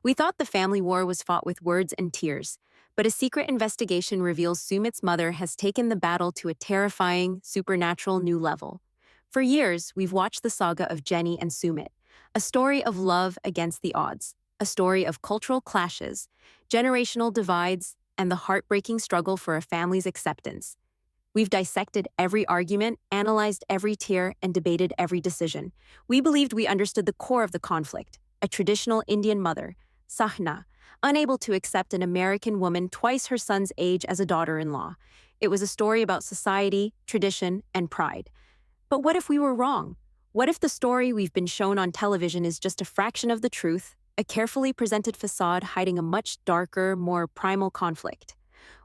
We thought the family war was fought with words and tears, but a secret investigation reveals Sumit's mother has taken the battle to a terrifying, supernatural new level. For years, we've watched the saga of Jenny and Sumit, a story of love against the odds, a story of cultural clashes, generational divides, and the heartbreaking struggle for a family's acceptance. We've dissected every argument, analyzed every tear, and debated every decision. We believed we understood the core of the conflict: a traditional Indian mother, Sahna, unable to accept an American woman twice her son's age as a daughter-in-law. It was a story about society, tradition, and pride. But what if we were wrong? What if the story we've been shown on television is just a fraction of the truth, a carefully presented facade hiding a much darker, more primal conflict?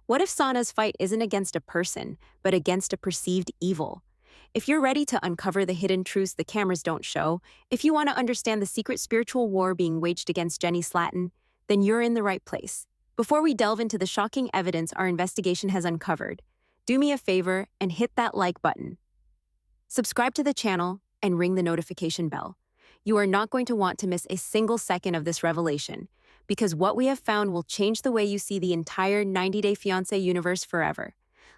What if Sana's fight isn't against a person, but against a perceived evil? If you're ready to uncover the hidden truths the cameras don't show, if you want to understand the secret spiritual war being waged against Jenny Slatten, then you're in the right place. Before we delve into the shocking evidence our investigation has uncovered, do me a favor and hit that like button. Subscribe to the channel and ring the notification bell. You are not going to want to miss a single second of this revelation, because what we have found will change the way you see the entire 90 Day Fiancé universe forever.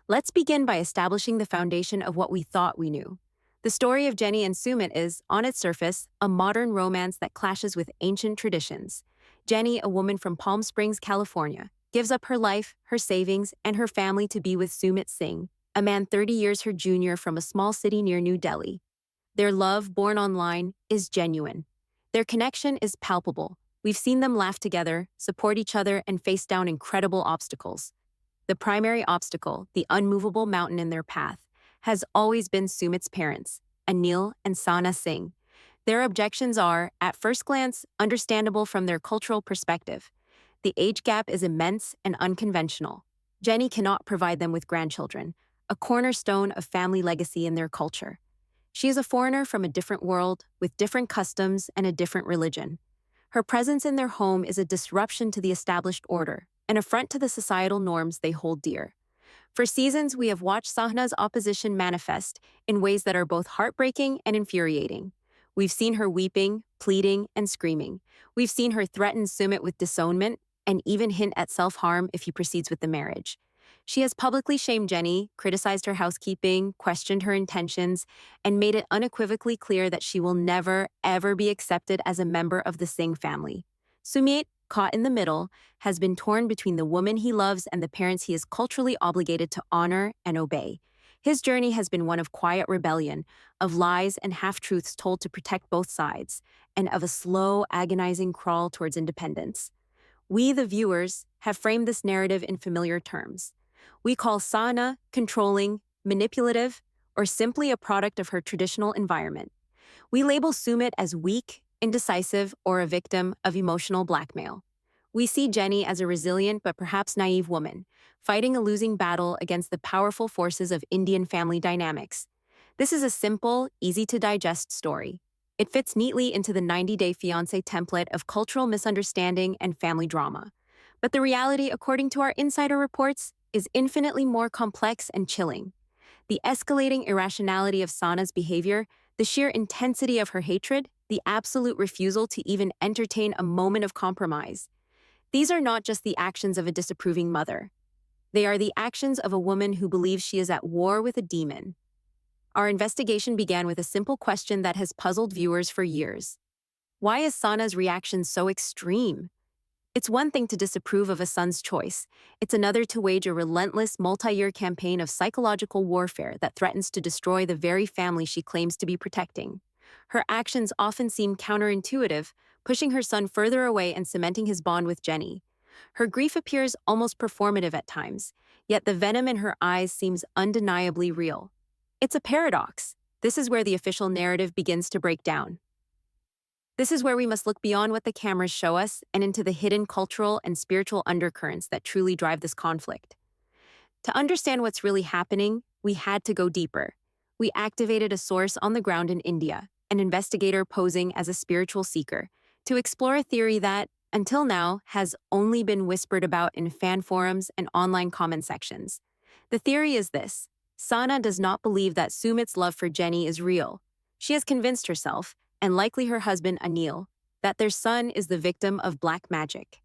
Let's begin by establishing the foundation of what we thought we knew. The story of Jenny and Sumit is, on its surface, a modern romance that clashes with ancient traditions. Jenny, a woman from Palm Springs, California, gives up her life, her savings, and her family to be with Sumit Singh, a man 30 years her junior from a small city near New Delhi. Their love, born online, is genuine. Their connection is palpable. We've seen them laugh together, support each other, and face down incredible obstacles. The primary obstacle, the unmovable mountain in their path, has always been Sumit's parents, Anil and Sahna Singh. Their objections are, at first glance, understandable from their cultural perspective. The age gap is immense and unconventional. Jenny cannot provide them with grandchildren, a cornerstone of family legacy in their culture. She is a foreigner from a different world, with different customs and a different religion. Her presence in their home is a disruption to the established order, an affront to the societal norms they hold dear. For seasons, we have watched Sahna's opposition manifest in ways that are both heartbreaking and infuriating. We've seen her weeping, pleading, and screaming. We've seen her threaten Sumit with disownment and even hint at self-harm if he proceeds with the marriage. She has publicly shamed Jenny, criticized her housekeeping, questioned her intentions, and made it unequivocally clear that she will never, ever be accepted as a member of the Singh family. Sumit, caught in the middle, has been torn between the woman he loves and the parents he is culturally obligated to honor and obey. His journey has been one of quiet rebellion, of lies and half-truths told to protect both sides, and of a slow, agonizing crawl towards independence. We, the viewers, have framed this narrative in familiar terms. We call Sahna controlling, manipulative, or simply a product of her traditional environment. We label Sumit as weak, indecisive, or a victim of emotional blackmail. We see Jenny as a resilient but perhaps naive woman, fighting a losing battle against the powerful forces of Indian family dynamics. This is a simple, easy-to-digest story. It fits neatly into the 90 Day Fiancé template of cultural misunderstanding and family drama. But the reality, according to our insider reports, is infinitely more complex and chilling. The escalating irrationality of Sahna's behavior, the sheer intensity of her hatred, the absolute refusal to even entertain a moment of compromise. These are not just the actions of a disapproving mother. They are the actions of a woman who believes she is at war with a demon. Our investigation began with a simple question that has puzzled viewers for years. Why is Sahna's reaction so extreme? It's one thing to disapprove of a son's choice. It's another to wage a relentless, multi-year campaign of psychological warfare that threatens to destroy the very family she claims to be protecting. Her actions often seem counterintuitive, pushing her son further away and cementing his bond with Jenny. Her grief appears almost performative at times, yet the venom in her eyes seems undeniably real. It's a paradox. This is where the official narrative begins to break down. This is where we must look beyond what the cameras show us and into the hidden cultural and spiritual undercurrents that truly drive this conflict. To understand what's really happening, we had to go deeper. We activated a source on the ground in India, an investigator posing as a spiritual seeker, to explore a theory that, until now, has only been whispered about in fan forums and online comment sections. The theory is this: Sahna does not believe that Sumit's love for Jenny is real. She has convinced herself, and likely her husband Anil, that their son is the victim of black magic.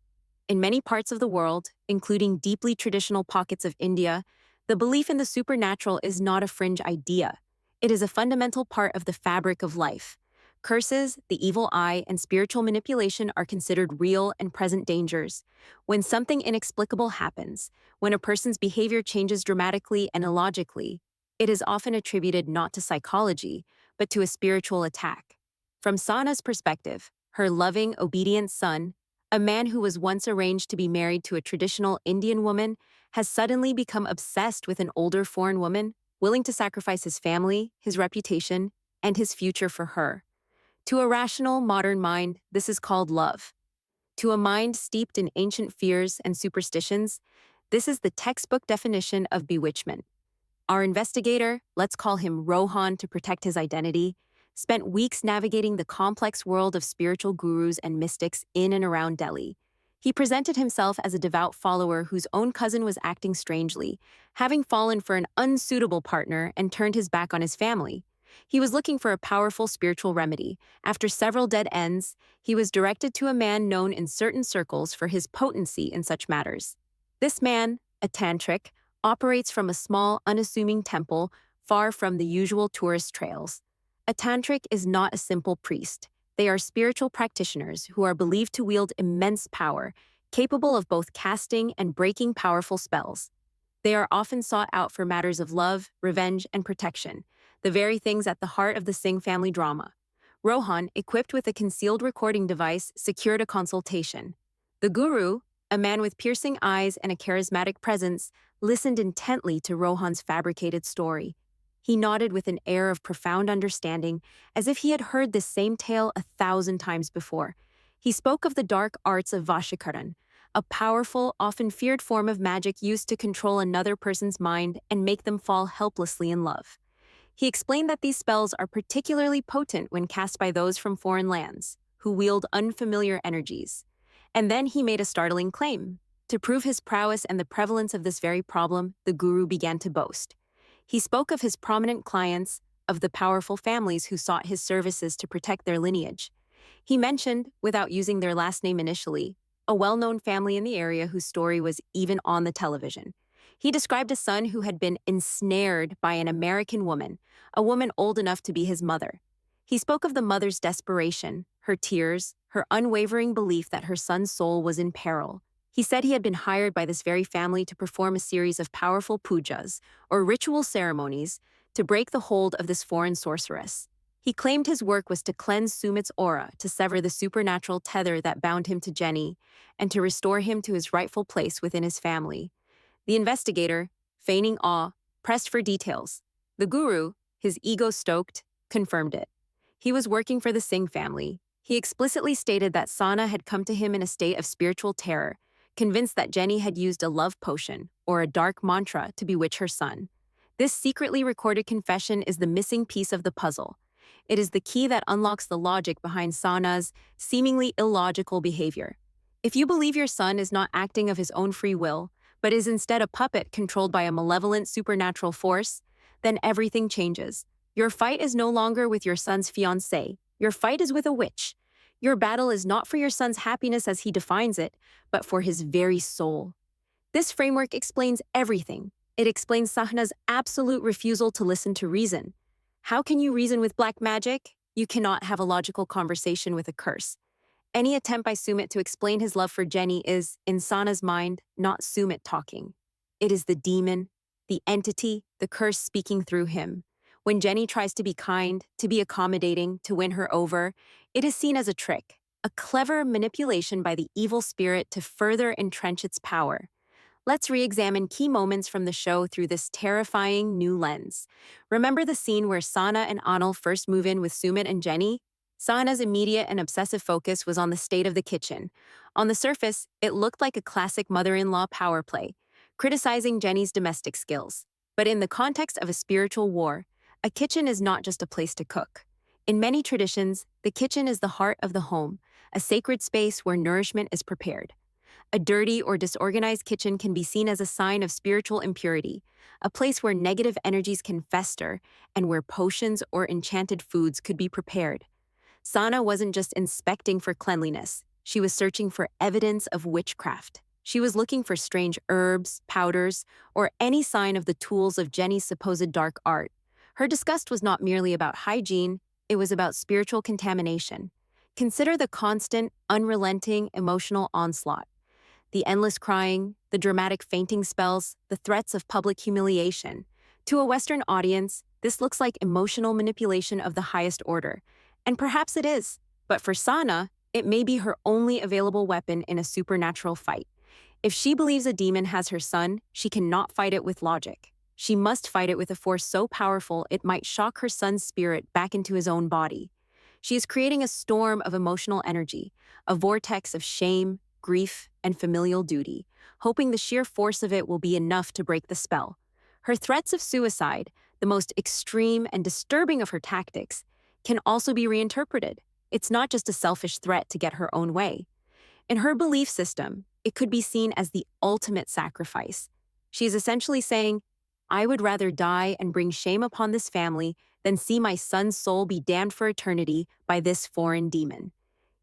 In many parts of the world, including deeply traditional pockets of India, the belief in the supernatural is not a fringe idea. It is a fundamental part of the fabric of life. Curses, the evil eye, and spiritual manipulation are considered real and present dangers. When something inexplicable happens, when a person's behavior changes dramatically and illogically, it is often attributed not to psychology, but to a spiritual attack. From Sahna's perspective, her loving, obedient son, a man who was once arranged to be married to a traditional Indian woman, has suddenly become obsessed with an older foreign woman, willing to sacrifice his family, his reputation, and his future for her. To a rational, modern mind, this is called love. To a mind steeped in ancient fears and superstitions, this is the textbook definition of bewitchment. Our investigator, let's call him Rohan to protect his identity, spent weeks navigating the complex world of spiritual gurus and mystics in and around Delhi. He presented himself as a devout follower whose own cousin was acting strangely, having fallen for an unsuitable partner and turned his back on his family. He was looking for a powerful spiritual remedy. After several dead ends, he was directed to a man known in certain circles for his potency in such matters. This man, a tantric, operates from a small, unassuming temple far from the usual tourist trails. A tantric is not a simple priest. They are spiritual practitioners who are believed to wield immense power, capable of both casting and breaking powerful spells. They are often sought out for matters of love, revenge, and protection, the very things at the heart of the Singh family drama. Rohan, equipped with a concealed recording device, secured a consultation. The guru, a man with piercing eyes and a charismatic presence, listened intently to Rohan's fabricated story. He nodded with an air of profound understanding, as if he had heard this same tale 1,000 times before. He spoke of the dark arts of Vashikaran, a powerful, often feared form of magic used to control another person's mind and make them fall helplessly in love. He explained that these spells are particularly potent when cast by those from foreign lands, who wield unfamiliar energies. And then he made a startling claim. To prove his prowess and the prevalence of this very problem, the guru began to boast. He spoke of his prominent clients, of the powerful families who sought his services to protect their lineage. He mentioned, without using their last name initially, a well-known family in the area whose story was even on the television. He described a son who had been ensnared by an American woman, a woman old enough to be his mother. He spoke of the mother's desperation, her tears, her unwavering belief that her son's soul was in peril. He said he had been hired by this very family to perform a series of powerful pujas, or ritual ceremonies, to break the hold of this foreign sorceress. He claimed his work was to cleanse Sumit's aura, to sever the supernatural tether that bound him to Jenny, and to restore him to his rightful place within his family. The investigator, feigning awe, pressed for details. The guru, his ego stoked, confirmed it. He was working for the Singh family. He explicitly stated that Sahna had come to him in a state of spiritual terror, convinced that Jenny had used a love potion, or a dark mantra, to bewitch her son. This secretly recorded confession is the missing piece of the puzzle. It is the key that unlocks the logic behind Sahna's seemingly illogical behavior. If you believe your son is not acting of his own free will, but is instead a puppet controlled by a malevolent supernatural force, then everything changes. Your fight is no longer with your son's fiancée. Your fight is with a witch. Your battle is not for your son's happiness as he defines it, but for his very soul. This framework explains everything. It explains Sahna's absolute refusal to listen to reason. How can you reason with black magic? You cannot have a logical conversation with a curse. Any attempt by Sumit to explain his love for Jenny is, in Sahna's mind, not Sumit talking. It is the demon, the entity, the curse speaking through him. When Jenny tries to be kind, to be accommodating, to win her over, it is seen as a trick, a clever manipulation by the evil spirit to further entrench its power. Let's re-examine key moments from the show through this terrifying new lens. Remember the scene where Sahna and Anil first move in with Sumit and Jenny? Sahna's immediate and obsessive focus was on the state of the kitchen. On the surface, it looked like a classic mother-in-law power play, criticizing Jenny's domestic skills. But in the context of a spiritual war, a kitchen is not just a place to cook. In many traditions, the kitchen is the heart of the home, a sacred space where nourishment is prepared. A dirty or disorganized kitchen can be seen as a sign of spiritual impurity, a place where negative energies can fester and where potions or enchanted foods could be prepared. Sahna wasn't just inspecting for cleanliness, she was searching for evidence of witchcraft. She was looking for strange herbs, powders, or any sign of the tools of Jenny's supposed dark art. Her disgust was not merely about hygiene, it was about spiritual contamination. Consider the constant, unrelenting emotional onslaught. The endless crying, the dramatic fainting spells, the threats of public humiliation. To a Western audience, this looks like emotional manipulation of the highest order. And perhaps it is. But for Sahna, it may be her only available weapon in a supernatural fight. If she believes a demon has her son, she cannot fight it with logic. She must fight it with a force so powerful it might shock her son's spirit back into his own body. She is creating a storm of emotional energy, a vortex of shame, grief, and familial duty, hoping the sheer force of it will be enough to break the spell. Her threats of suicide, the most extreme and disturbing of her tactics, can also be reinterpreted. It's not just a selfish threat to get her own way. In her belief system, it could be seen as the ultimate sacrifice. She is essentially saying, I would rather die and bring shame upon this family than see my son's soul be damned for eternity by this foreign demon.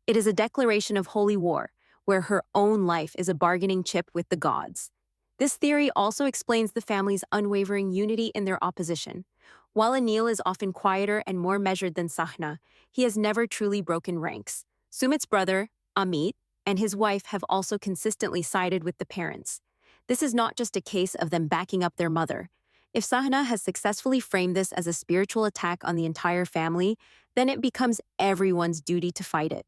It is a declaration of holy war, where her own life is a bargaining chip with the gods. This theory also explains the family's unwavering unity in their opposition. While Anil is often quieter and more measured than Sahna, he has never truly broken ranks. Sumit's brother, Amit, and his wife have also consistently sided with the parents. This is not just a case of them backing up their mother. If Sahna has successfully framed this as a spiritual attack on the entire family, then it becomes everyone's duty to fight it.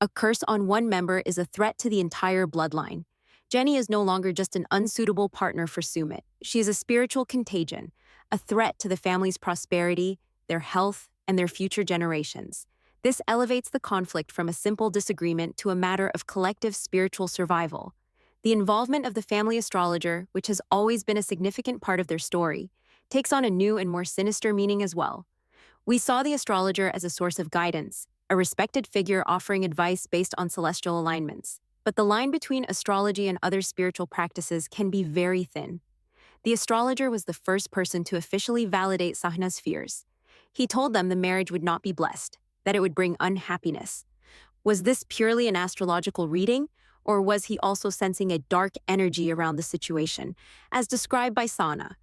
A curse on one member is a threat to the entire bloodline. Jenny is no longer just an unsuitable partner for Sumit. She is a spiritual contagion, a threat to the family's prosperity, their health, and their future generations. This elevates the conflict from a simple disagreement to a matter of collective spiritual survival. The involvement of the family astrologer, which has always been a significant part of their story, takes on a new and more sinister meaning as well. We saw the astrologer as a source of guidance, a respected figure offering advice based on celestial alignments. But the line between astrology and other spiritual practices can be very thin. The astrologer was the first person to officially validate Sahna's fears. He told them the marriage would not be blessed, that it would bring unhappiness. Was this purely an astrological reading, or was he also sensing a dark energy around the situation, as described by Sahna?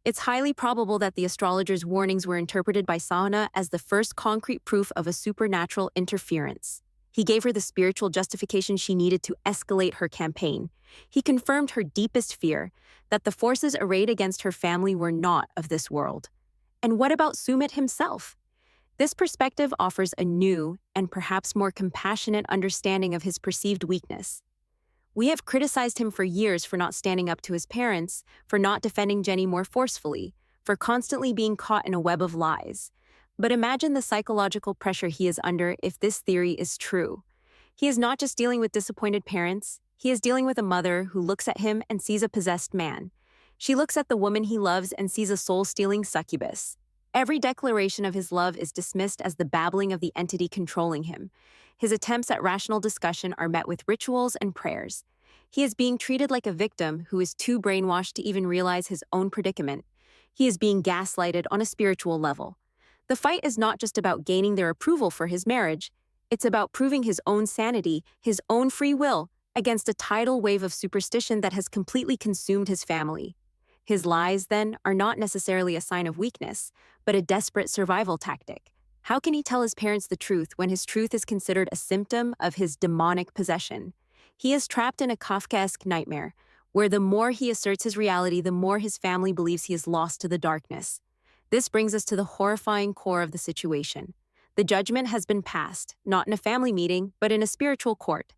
It's highly probable that the astrologer's warnings were interpreted by Sahna as the first concrete proof of a supernatural interference. He gave her the spiritual justification she needed to escalate her campaign. He confirmed her deepest fear, that the forces arrayed against her family were not of this world. And what about Sumit himself? This perspective offers a new and perhaps more compassionate understanding of his perceived weakness. We have criticized him for years for not standing up to his parents, for not defending Jenny more forcefully, for constantly being caught in a web of lies. But imagine the psychological pressure he is under if this theory is true. He is not just dealing with disappointed parents, he is dealing with a mother who looks at him and sees a possessed man. She looks at the woman he loves and sees a soul-stealing succubus. Every declaration of his love is dismissed as the babbling of the entity controlling him. His attempts at rational discussion are met with rituals and prayers. He is being treated like a victim who is too brainwashed to even realize his own predicament. He is being gaslighted on a spiritual level. The fight is not just about gaining their approval for his marriage. It's about proving his own sanity, his own free will, against a tidal wave of superstition that has completely consumed his family. His lies, then, are not necessarily a sign of weakness, but a desperate survival tactic. How can he tell his parents the truth when his truth is considered a symptom of his demonic possession? He is trapped in a Kafkaesque nightmare, where the more he asserts his reality, the more his family believes he is lost to the darkness. This brings us to the horrifying core of the situation. The judgment has been passed, not in a family meeting, but in a spiritual court.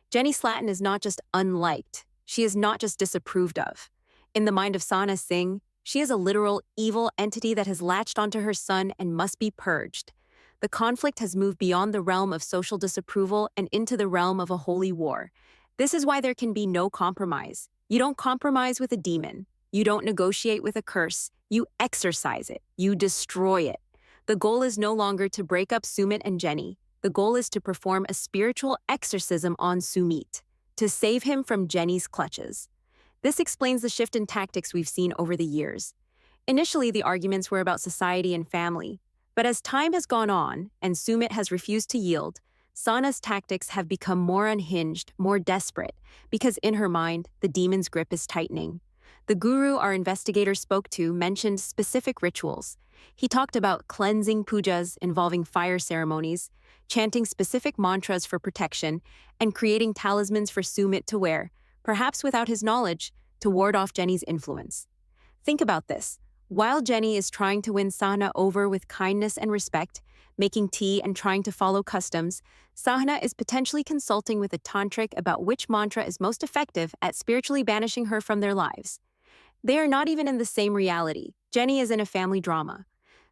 Jenny Slatten is not just unliked, she is not just disapproved of. In the mind of Sahna Singh, she is a literal evil entity that has latched onto her son and must be purged. The conflict has moved beyond the realm of social disapproval and into the realm of a holy war. This is why there can be no compromise. You don't compromise with a demon. You don't negotiate with a curse. You exorcise it. You destroy it. The goal is no longer to break up Sumit and Jenny. The goal is to perform a spiritual exorcism on Sumit, to save him from Jenny's clutches. This explains the shift in tactics we've seen over the years. Initially, the arguments were about society and family, But as time has gone on and Sumit has refused to yield, Sana's tactics have become more unhinged, more desperate, because in her mind, the demon's grip is tightening. The guru our investigator spoke to mentioned specific rituals. He talked about cleansing pujas involving fire ceremonies, chanting specific mantras for protection, and creating talismans for Sumit to wear, perhaps without his knowledge, to ward off Jenny's influence. Think about this. While Jenny is trying to win Sahna over with kindness and respect, making tea and trying to follow customs, Sahna is potentially consulting with a tantric about which mantra is most effective at spiritually banishing her from their lives. They are not even in the same reality. Jenny is in a family drama.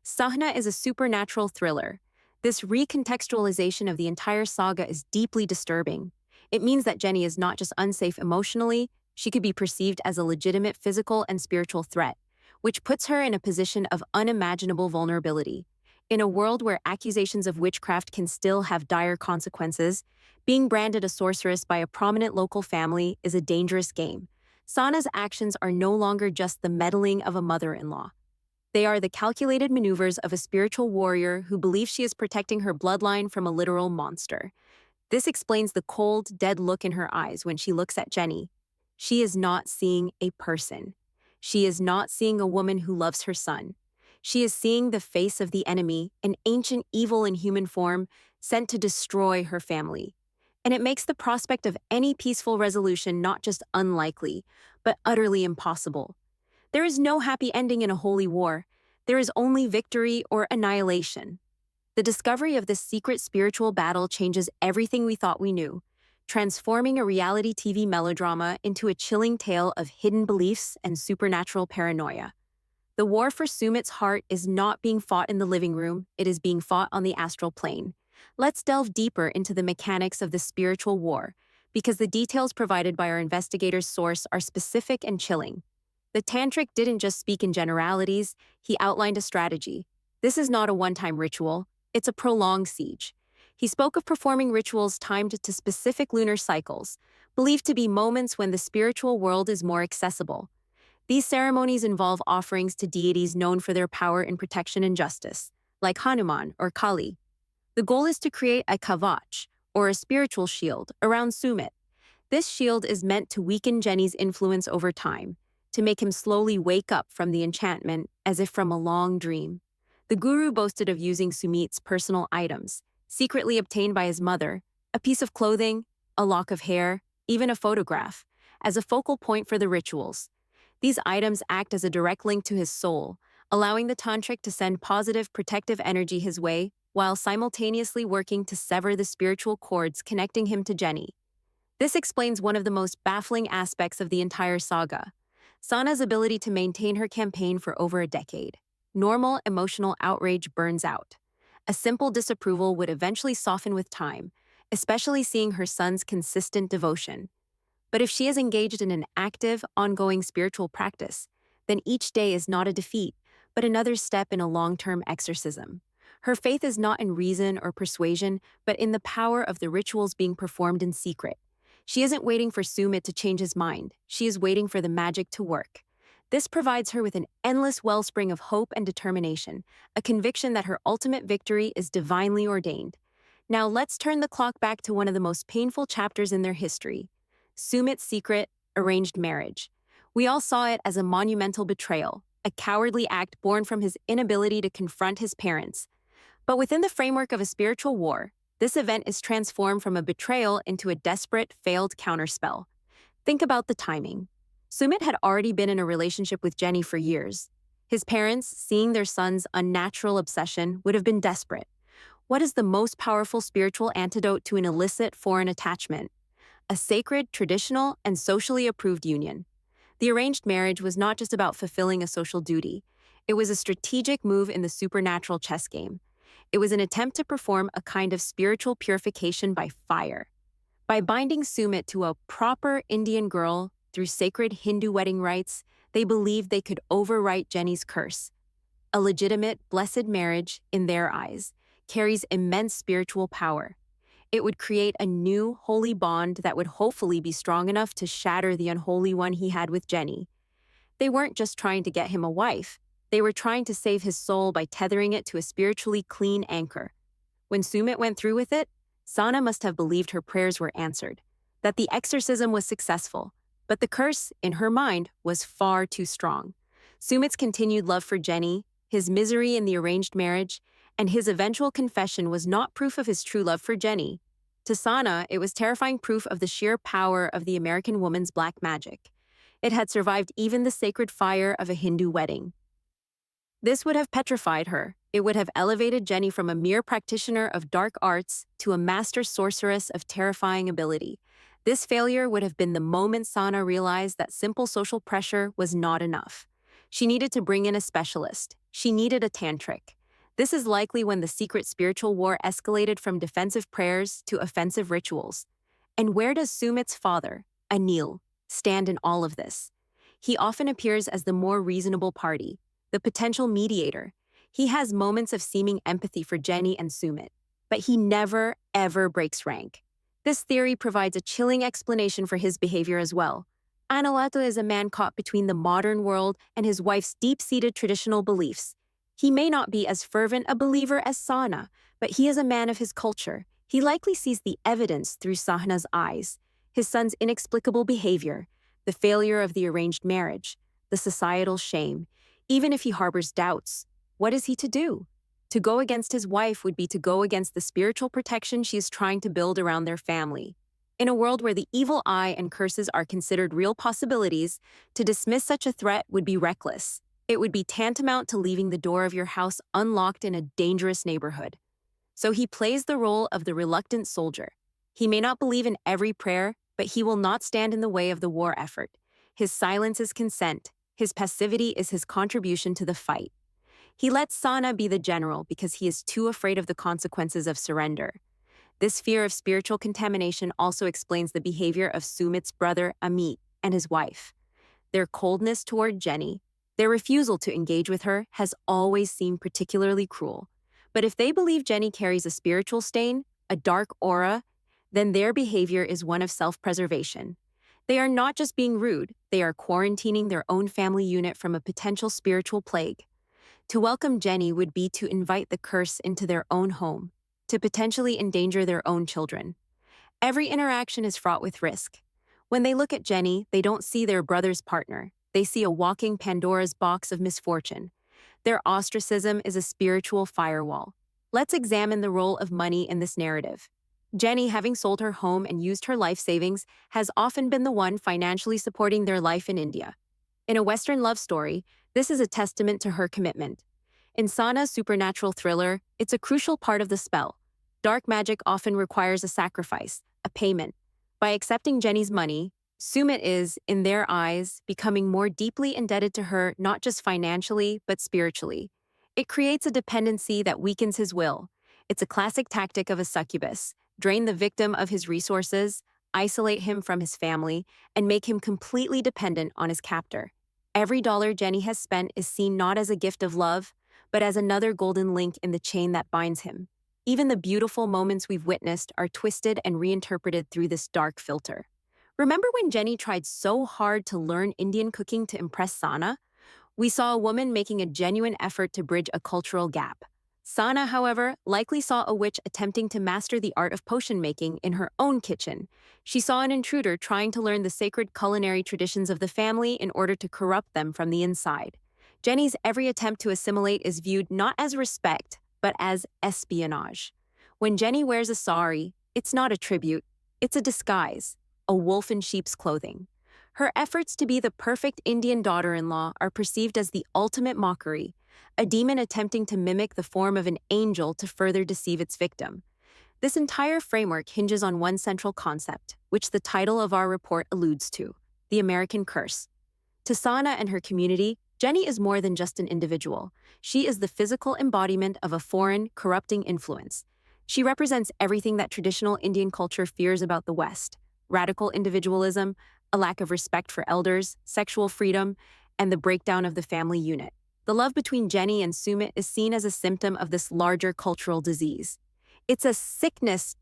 Sahna is a supernatural thriller. This recontextualization of the entire saga is deeply disturbing. It means that Jenny is not just unsafe emotionally, she could be perceived as a legitimate physical and spiritual threat, which puts her in a position of unimaginable vulnerability. In a world where accusations of witchcraft can still have dire consequences, being branded a sorceress by a prominent local family is a dangerous game. Sana's actions are no longer just the meddling of a mother-in-law. They are the calculated maneuvers of a spiritual warrior who believes she is protecting her bloodline from a literal monster. This explains the cold, dead look in her eyes when she looks at Jenny. She is not seeing a person. She is not seeing a woman who loves her son. She is seeing the face of the enemy, an ancient evil in human form, sent to destroy her family. And it makes the prospect of any peaceful resolution not just unlikely, but utterly impossible. There is no happy ending in a holy war. There is only victory or annihilation. The discovery of this secret spiritual battle changes everything we thought we knew, transforming a reality TV melodrama into a chilling tale of hidden beliefs and supernatural paranoia. The war for Sumit's heart is not being fought in the living room, it is being fought on the astral plane. Let's delve deeper into the mechanics of the spiritual war, because the details provided by our investigator's source are specific and chilling. The tantric didn't just speak in generalities, he outlined a strategy. This is not a one-time ritual, it's a prolonged siege. He spoke of performing rituals timed to specific lunar cycles, believed to be moments when the spiritual world is more accessible. These ceremonies involve offerings to deities known for their power in protection and justice, like Hanuman or Kali. The goal is to create a kavach, or a spiritual shield, around Sumit. This shield is meant to weaken Jenny's influence over time, to make him slowly wake up from the enchantment as if from a long dream. The guru boasted of using Sumit's personal items, secretly obtained by his mother, a piece of clothing, a lock of hair, even a photograph, as a focal point for the rituals. These items act as a direct link to his soul, allowing the tantric to send positive, protective energy his way while simultaneously working to sever the spiritual cords connecting him to Jenny. This explains one of the most baffling aspects of the entire saga: Sana's ability to maintain her campaign for over a decade. Normal emotional outrage burns out. A simple disapproval would eventually soften with time, especially seeing her son's consistent devotion. But if she is engaged in an active, ongoing spiritual practice, then each day is not a defeat, but another step in a long-term exorcism. Her faith is not in reason or persuasion, but in the power of the rituals being performed in secret. She isn't waiting for Sumit to change his mind. She is waiting for the magic to work. This provides her with an endless wellspring of hope and determination, a conviction that her ultimate victory is divinely ordained. Now let's turn the clock back to one of the most painful chapters in their history: Sumit's secret, arranged marriage. We all saw it as a monumental betrayal, a cowardly act born from his inability to confront his parents. But within the framework of a spiritual war, this event is transformed from a betrayal into a desperate, failed counterspell. Think about the timing. Sumit had already been in a relationship with Jenny for years. His parents, seeing their son's unnatural obsession, would have been desperate. What is the most powerful spiritual antidote to an illicit foreign attachment? A sacred, traditional, and socially approved union. The arranged marriage was not just about fulfilling a social duty. It was a strategic move in the supernatural chess game. It was an attempt to perform a kind of spiritual purification by fire. By binding Sumit to a proper Indian girl through sacred Hindu wedding rites, they believed they could overwrite Jenny's curse. A legitimate, blessed marriage, in their eyes, carries immense spiritual power. It would create a new, holy bond that would hopefully be strong enough to shatter the unholy one he had with Jenny. They weren't just trying to get him a wife. They were trying to save his soul by tethering it to a spiritually clean anchor. When Sumit went through with it, Sahna must have believed her prayers were answered, that the exorcism was successful, but the curse, in her mind, was far too strong. Sumit's continued love for Jenny, his misery in the arranged marriage, and his eventual confession was not proof of his true love for Jenny. To Sahna, it was terrifying proof of the sheer power of the American woman's black magic. It had survived even the sacred fire of a Hindu wedding. This would have petrified her. It would have elevated Jenny from a mere practitioner of dark arts to a master sorceress of terrifying ability. This failure would have been the moment Sahna realized that simple social pressure was not enough. She needed to bring in a specialist. She needed a tantric. This is likely when the secret spiritual war escalated from defensive prayers to offensive rituals. And where does Sumit's father, Anil, stand in all of this? He often appears as the more reasonable party, the potential mediator. He has moments of seeming empathy for Jenny and Sumit, but he never, ever breaks rank. This theory provides a chilling explanation for his behavior as well. Analato is a man caught between the modern world and his wife's deep-seated traditional beliefs. He may not be as fervent a believer as Sahna, but he is a man of his culture. He likely sees the evidence through Sahna's eyes, his son's inexplicable behavior, the failure of the arranged marriage, the societal shame. Even if he harbors doubts, what is he to do? To go against his wife would be to go against the spiritual protection she is trying to build around their family. In a world where the evil eye and curses are considered real possibilities, to dismiss such a threat would be reckless. It would be tantamount to leaving the door of your house unlocked in a dangerous neighborhood. So he plays the role of the reluctant soldier. He may not believe in every prayer, but he will not stand in the way of the war effort. His silence is consent. His passivity is his contribution to the fight. He lets Sahna be the general because he is too afraid of the consequences of surrender. This fear of spiritual contamination also explains the behavior of Sumit's brother Amit and his wife. Their coldness toward Jenny, their refusal to engage with her, has always seemed particularly cruel. But if they believe Jenny carries a spiritual stain, a dark aura, then their behavior is one of self-preservation. They are not just being rude, they are quarantining their own family unit from a potential spiritual plague. To welcome Jenny would be to invite the curse into their own home, to potentially endanger their own children. Every interaction is fraught with risk. When they look at Jenny, they don't see their brother's partner. They see a walking Pandora's box of misfortune. Their ostracism is a spiritual firewall. Let's examine the role of money in this narrative. Jenny, having sold her home and used her life savings, has often been the one financially supporting their life in India. In a Western love story, this is a testament to her commitment. In Sahna's supernatural thriller, it's a crucial part of the spell. Dark magic often requires a sacrifice, a payment. By accepting Jenny's money, Sumit is, in their eyes, becoming more deeply indebted to her not just financially, but spiritually. It creates a dependency that weakens his will. It's a classic tactic of a succubus: drain the victim of his resources, isolate him from his family, and make him completely dependent on his captor. Every dollar Jenny has spent is seen not as a gift of love, but as another golden link in the chain that binds him. Even the beautiful moments we've witnessed are twisted and reinterpreted through this dark filter. Remember when Jenny tried so hard to learn Indian cooking to impress Sahna? We saw a woman making a genuine effort to bridge a cultural gap. Sahna, however, likely saw a witch attempting to master the art of potion making in her own kitchen. She saw an intruder trying to learn the sacred culinary traditions of the family in order to corrupt them from the inside. Jenny's every attempt to assimilate is viewed not as respect, but as espionage. When Jenny wears a sari, it's not a tribute, it's a disguise, a wolf in sheep's clothing. Her efforts to be the perfect Indian daughter-in-law are perceived as the ultimate mockery, a demon attempting to mimic the form of an angel to further deceive its victim. This entire framework hinges on one central concept, which the title of our report alludes to: the American curse. To Sahna and her community, Jenny is more than just an individual. She is the physical embodiment of a foreign, corrupting influence. She represents everything that traditional Indian culture fears about the West: radical individualism, a lack of respect for elders, sexual freedom, and the breakdown of the family unit. The love between Jenny and Sumit is seen as a symptom of this larger cultural disease. It's a sickness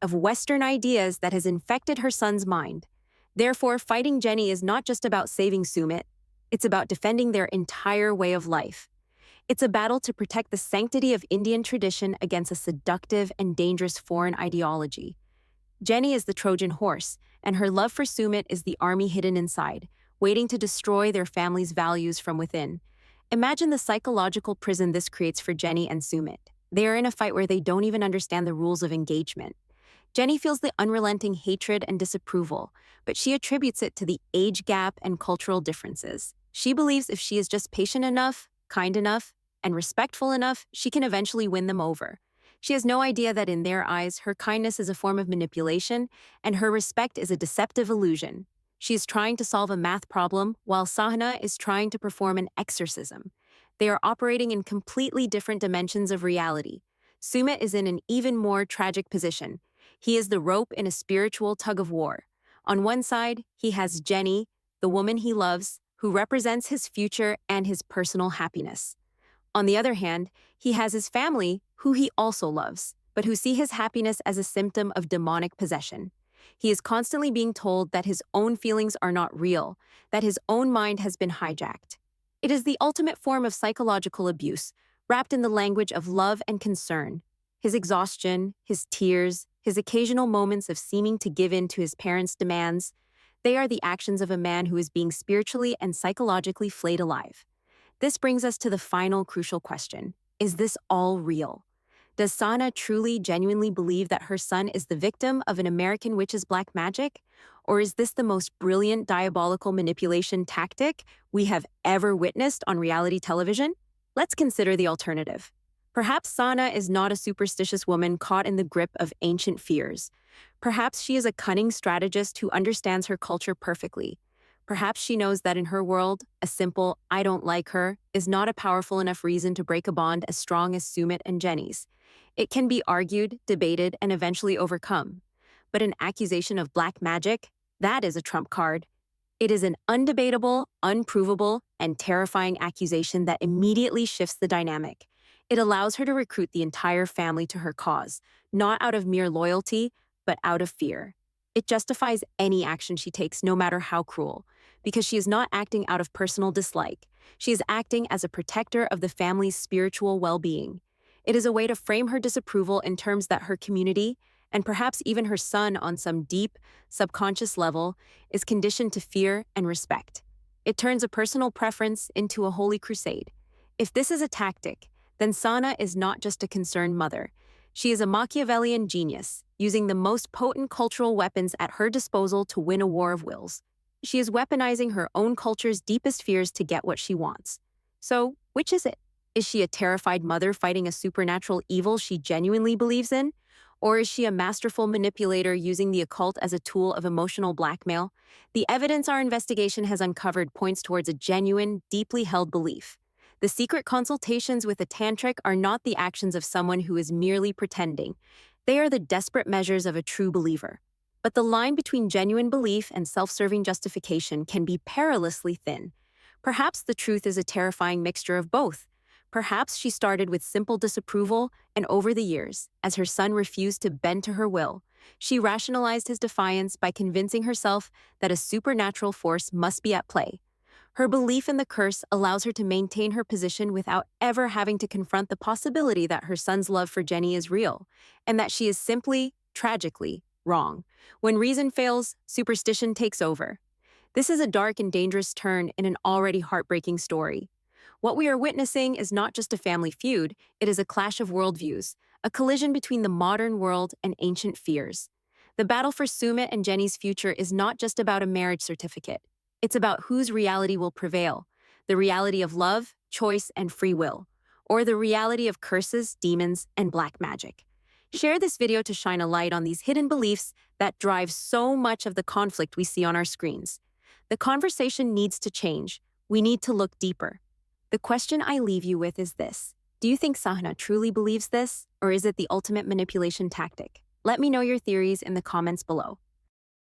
of Western ideas that has infected her son's mind. Therefore, fighting Jenny is not just about saving Sumit, it's about defending their entire way of life. It's a battle to protect the sanctity of Indian tradition against a seductive and dangerous foreign ideology. Jenny is the Trojan horse, and her love for Sumit is the army hidden inside, waiting to destroy their family's values from within. Imagine the psychological prison this creates for Jenny and Sumit. They are in a fight where they don't even understand the rules of engagement. Jenny feels the unrelenting hatred and disapproval, but she attributes it to the age gap and cultural differences. She believes if she is just patient enough, kind enough, and respectful enough, she can eventually win them over. She has no idea that in their eyes, her kindness is a form of manipulation and her respect is a deceptive illusion. She is trying to solve a math problem while Sahna is trying to perform an exorcism. They are operating in completely different dimensions of reality. Sumit is in an even more tragic position. He is the rope in a spiritual tug of war. On one side, he has Jenny, the woman he loves, who represents his future and his personal happiness. On the other hand, he has his family, who he also loves, but who see his happiness as a symptom of demonic possession. He is constantly being told that his own feelings are not real, that his own mind has been hijacked. It is the ultimate form of psychological abuse, wrapped in the language of love and concern. His exhaustion, his tears, his occasional moments of seeming to give in to his parents' demands, they are the actions of a man who is being spiritually and psychologically flayed alive. This brings us to the final crucial question. Is this all real? Does Sahna truly, genuinely believe that her son is the victim of an American witch's black magic? Or is this the most brilliant diabolical manipulation tactic we have ever witnessed on reality television? Let's consider the alternative. Perhaps Sahna is not a superstitious woman caught in the grip of ancient fears. Perhaps she is a cunning strategist who understands her culture perfectly. Perhaps she knows that in her world, a simple, "I don't like her," is not a powerful enough reason to break a bond as strong as Sumit and Jenny's. It can be argued, debated, and eventually overcome. But an accusation of black magic, that is a trump card. It is an undebatable, unprovable, and terrifying accusation that immediately shifts the dynamic. It allows her to recruit the entire family to her cause, not out of mere loyalty, but out of fear. It justifies any action she takes, no matter how cruel, because she is not acting out of personal dislike. She is acting as a protector of the family's spiritual well-being. It is a way to frame her disapproval in terms that her community, and perhaps even her son on some deep, subconscious level, is conditioned to fear and respect. It turns a personal preference into a holy crusade. If this is a tactic, then Sahna is not just a concerned mother. She is a Machiavellian genius, using the most potent cultural weapons at her disposal to win a war of wills. She is weaponizing her own culture's deepest fears to get what she wants. So, which is it? Is she a terrified mother fighting a supernatural evil she genuinely believes in? Or is she a masterful manipulator using the occult as a tool of emotional blackmail? The evidence our investigation has uncovered points towards a genuine, deeply held belief. The secret consultations with a tantric are not the actions of someone who is merely pretending. They are the desperate measures of a true believer. But the line between genuine belief and self-serving justification can be perilously thin. Perhaps the truth is a terrifying mixture of both. Perhaps she started with simple disapproval, and over the years, as her son refused to bend to her will, she rationalized his defiance by convincing herself that a supernatural force must be at play. Her belief in the curse allows her to maintain her position without ever having to confront the possibility that her son's love for Jenny is real, and that she is simply, tragically, wrong. When reason fails, superstition takes over. This is a dark and dangerous turn in an already heartbreaking story. What we are witnessing is not just a family feud, it is a clash of worldviews, a collision between the modern world and ancient fears. The battle for Sumit and Jenny's future is not just about a marriage certificate. It's about whose reality will prevail, the reality of love, choice, and free will, or the reality of curses, demons, and black magic. Share this video to shine a light on these hidden beliefs that drive so much of the conflict we see on our screens. The conversation needs to change. We need to look deeper. The question I leave you with is this. Do you think Sahna truly believes this, or is it the ultimate manipulation tactic? Let me know your theories in the comments below.